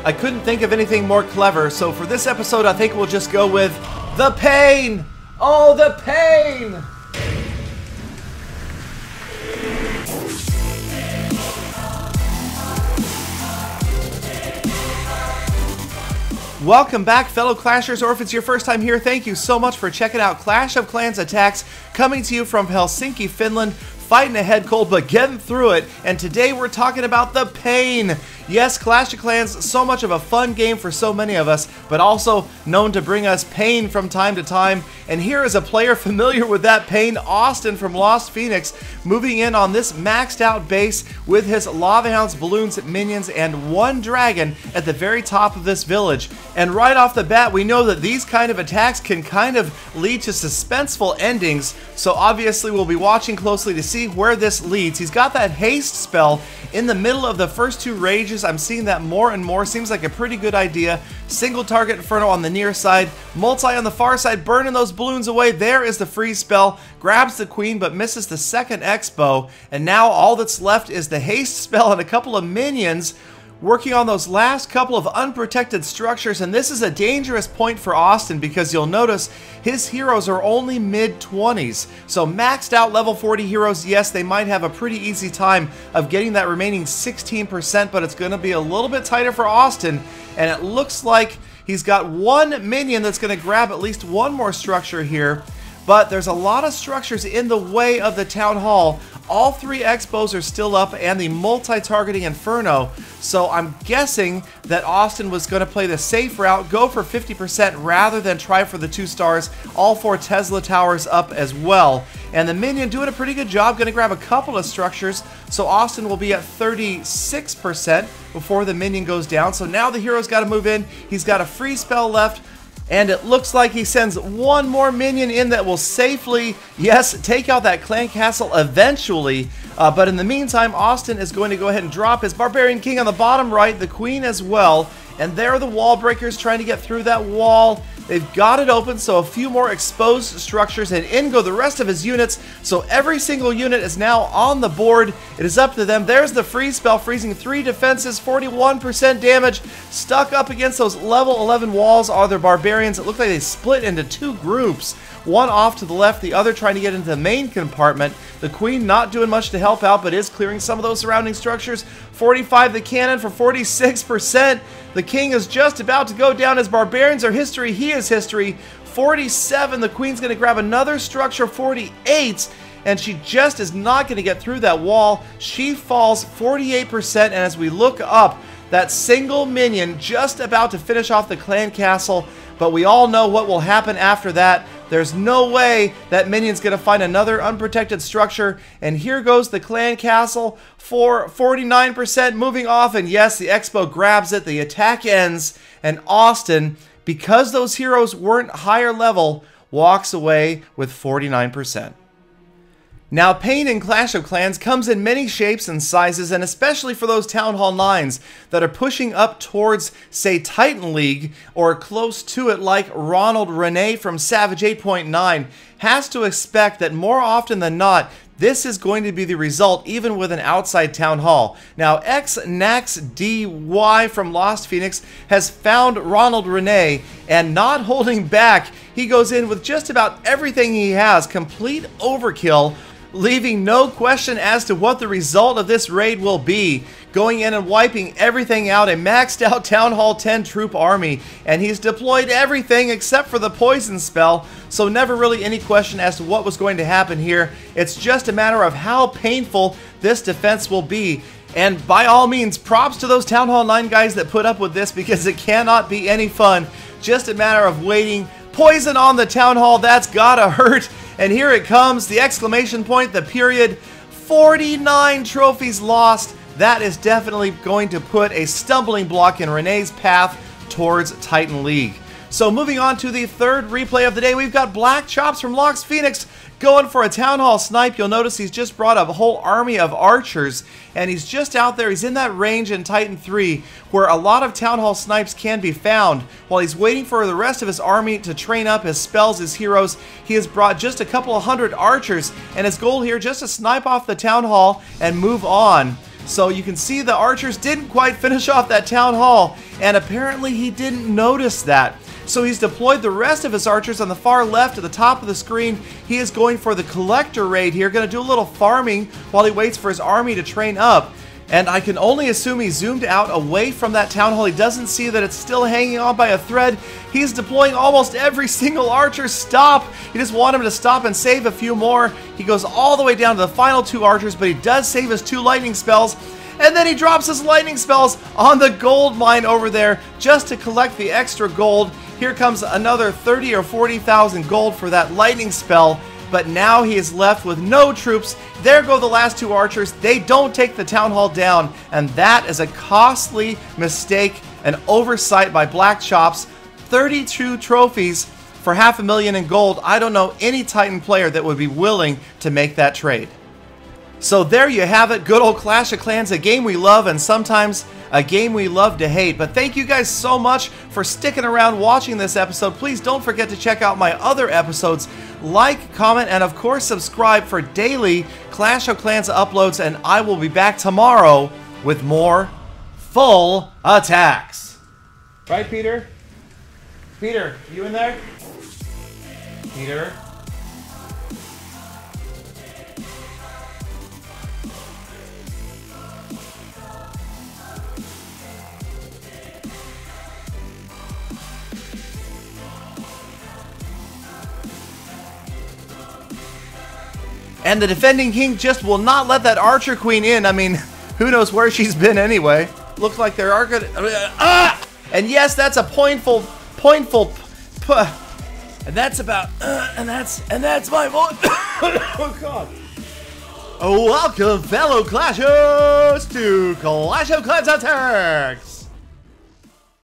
I couldn't think of anything more clever, so for this episode I think we'll just go with the pain! Oh, the pain! Welcome back, fellow Clashers, or if it's your first time here, thank you so much for checking out Clash of Clans Attacks, coming to you from Helsinki, Finland, fighting a head cold but getting through it, and today we're talking about the pain. Yes, Clash of Clans, so much of a fun game for so many of us, but also known to bring us pain from time to time, and here is a player familiar with that pain, Austin from Lost Phoenix, moving in on this maxed out base with his Lava Hounds, Balloons, Minions, and one dragon at the very top of this village. And right off the bat, we know that these kind of attacks can kind of lead to suspenseful endings, so obviously we'll be watching closely to see where this leads. He's got that haste spell in the middle of the first two rages. I'm seeing that more and more. Seems like a pretty good idea. Single target Inferno on the near side, multi on the far side, burning those balloons away. There is the freeze spell. Grabs the queen but misses the second X-bow. And now all that's left is the haste spell and a couple of minions working on those last couple of unprotected structures, and this is a dangerous point for Austin because you'll notice his heroes are only mid-20s. So maxed out level 40 heroes, yes, they might have a pretty easy time of getting that remaining 16%, but it's going to be a little bit tighter for Austin, and it looks like he's got one minion that's going to grab at least one more structure here. But there's a lot of structures in the way of the Town Hall. All three X-bows are still up and the multi-targeting Inferno. So I'm guessing that Austin was going to play the safe route, go for 50% rather than try for the 2 stars. All 4 Tesla towers up as well. And the minion doing a pretty good job, going to grab a couple of structures. So Austin will be at 36% before the minion goes down. So now the hero's got to move in. He's got a free spell left. And it looks like he sends one more minion in that will safely, yes, take out that clan castle eventually. But in the meantime, Austin is going to go ahead and drop his Barbarian King on the bottom right, the Queen as well. And there are the wall breakers trying to get through that wall. They've got it open, so a few more exposed structures, and in go the rest of his units. So every single unit is now on the board. It is up to them. There's the freeze spell, freezing 3 defenses, 41% damage. Stuck up against those level 11 walls are the Barbarians. It looked like they split into 2 groups. One off to the left, the other trying to get into the main compartment. The Queen not doing much to help out, but is clearing some of those surrounding structures. 45 the cannon for 46%. The King is just about to go down. As Barbarians are history, he is history. 47, the Queen's going to grab another structure. 48, and she just is not going to get through that wall. She falls 48%, and as we look up, that single minion just about to finish off the clan castle, but we all know what will happen after that. There's no way that minion's going to find another unprotected structure, and here goes the clan castle for 49% moving off, and yes, the X-bow grabs it, the attack ends, and Austin, because those heroes weren't higher level, walks away with 49%. Now, pain in Clash of Clans comes in many shapes and sizes, and especially for those Town Hall 9s that are pushing up towards, say, Titan League, or close to it, like Ronald Renee from Savage 8.9, has to expect that more often than not, this is going to be the result, even with an outside Town Hall. Now, XNaxDY from Lost Phoenix has found Ronald Renee, and not holding back, he goes in with just about everything he has, complete overkill, leaving no question as to what the result of this raid will be. Going in and wiping everything out, a maxed out Town Hall 10 troop army, and he's deployed everything except for the poison spell, so never really any question as to what was going to happen here. It's just a matter of how painful this defense will be. And by all means, props to those Town Hall 9 guys that put up with this, because it cannot be any fun. Just a matter of waiting. Poison on the Town Hall, that's gotta hurt. And here it comes, the exclamation point, the period. 49 trophies lost. That is definitely going to put a stumbling block in Renee's path towards Titan League. So moving on to the third replay of the day, we've got Black Chops from Lost Phoenix going for a Town Hall snipe. You'll notice he's just brought a whole army of archers, and he's just out there. He's in that range in Titan 3 where a lot of Town Hall snipes can be found. While he's waiting for the rest of his army to train up his spells, his heroes, he has brought just a couple of hundred archers, and his goal here just to snipe off the Town Hall and move on. So you can see the archers didn't quite finish off that Town Hall, and apparently he didn't notice that. So he's deployed the rest of his archers on the far left at the top of the screen. He is going for the collector raid here, going to do a little farming while he waits for his army to train up. And I can only assume he zoomed out away from that town hall. He doesn't see that it's still hanging on by a thread. He's deploying almost every single archer. Stop! You just want him to stop and save a few more. He goes all the way down to the final 2 archers, but he does save his 2 lightning spells. And then he drops his lightning spells on the gold mine over there just to collect the extra gold. Here comes another 30 or 40,000 gold for that lightning spell. But now he is left with no troops. There go the last 2 archers. They don't take the town hall down, and that is a costly mistake, an oversight by Black Chops. 32 trophies for 500,000 in gold. I don't know any Titan player that would be willing to make that trade. So there you have it, good old Clash of Clans, a game we love and sometimes a game we love to hate. But thank you guys so much for sticking around watching this episode. Please don't forget to check out my other episodes. Like, comment, and of course subscribe for daily Clash of Clans uploads, and I will be back tomorrow with more full attacks. Right, Peter? Peter, you in there? Peter? And the defending king just will not let that archer queen in. I mean, who knows where she's been anyway. Looks like there are good... And yes, that's a pointful... And that's about... and that's my voice. Oh, God. Welcome, fellow Clashers, to Clash of Clans Attacks.